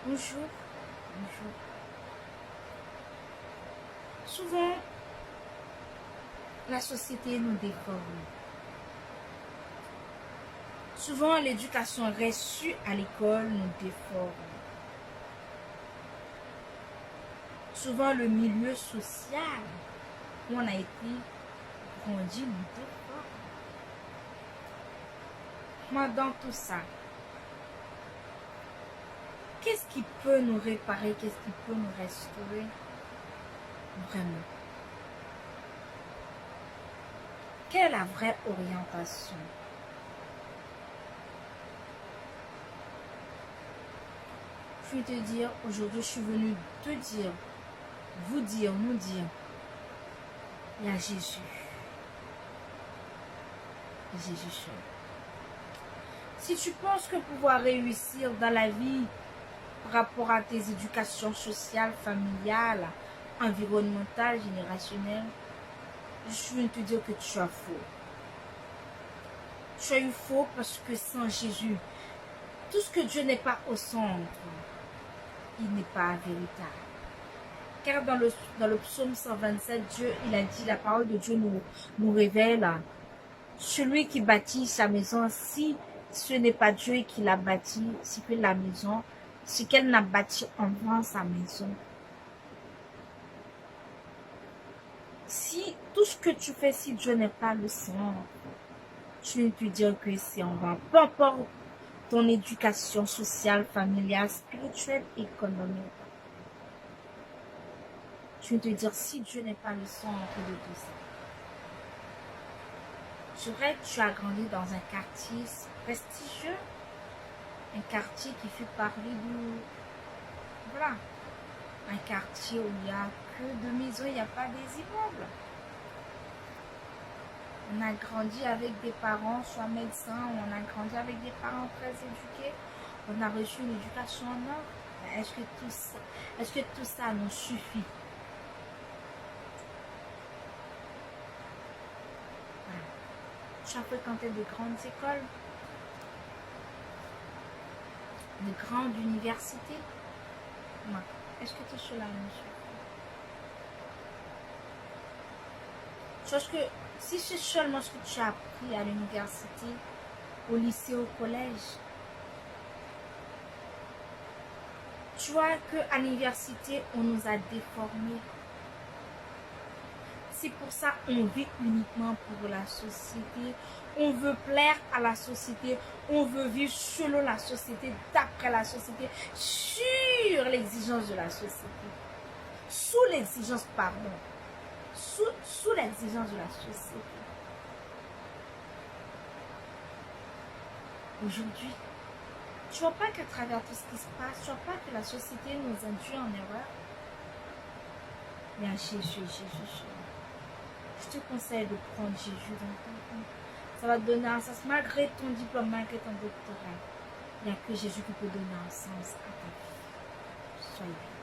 Bonjour. Bonjour. Souvent, la société nous déforme. Souvent, l'éducation reçue à l'école nous déforme. Souvent, le milieu social où on a été grandi nous déforme. Moi, dans tout ça, qu'est-ce qui peut nous réparer? Qu'est-ce qui peut nous restaurer? Vraiment. Quelle est la vraie orientation? Je vais te dire, aujourd'hui, je suis venue te dire, vous dire, nous dire, il y a Jésus. Jésus seul. Si tu penses que pouvoir réussir dans la vie par rapport à tes éducations sociales, familiales, environnementales, générationnelles, je viens de te dire que tu as faux. Tu as eu faux parce que sans Jésus, tout ce que Dieu n'est pas au centre, il n'est pas véritable. Car dans le psaume 127, Dieu, il a dit, la parole de Dieu nous révèle, celui qui bâtit sa maison, si ce n'est pas Dieu qui l'a bâti, c'est que la maison, c'est qu'elle n'a bâti en vain sa maison. Si tout ce que tu fais, si Dieu n'est pas le centre, tu veux te dire que c'est en vain. Peu importe ton éducation sociale, familiale, spirituelle, économique. Tu veux te dire, si Dieu n'est pas le centre de tout ça. C'est vrai que tu as grandi dans un quartier prestigieux, un quartier qui fait parler de... Voilà. Un quartier où il n'y a que de maisons, il n'y a pas des immeubles. On a grandi avec des parents, soit médecins, on a grandi avec des parents très éduqués, on a reçu une éducation en or. Est-ce que tout ça nous suffit? Voilà. Tu as fréquenté de grandes écoles, de grandes universités. Non. Est-ce que tout cela nous suffit? Chose que, si c'est seulement ce que tu as appris à l'université, au lycée, au collège, tu vois qu'à l'université, on nous a déformés. C'est pour ça qu'on vit uniquement pour la société. On veut plaire à la société. On veut vivre selon la société, d'après la société, sur l'exigence de la société. Sous l'exigence, pardon. Sous l'exigence de la société. Aujourd'hui, tu vois pas qu'à travers tout ce qui se passe, tu vois pas que la société nous induit en erreur. Mais Jésus. Je te conseille de prendre Jésus dans ton vie. Ça va te donner un sens, malgré ton diplôme, malgré ton doctorat. Il n'y a que Jésus qui peut donner un sens à ta vie. Soyez bien.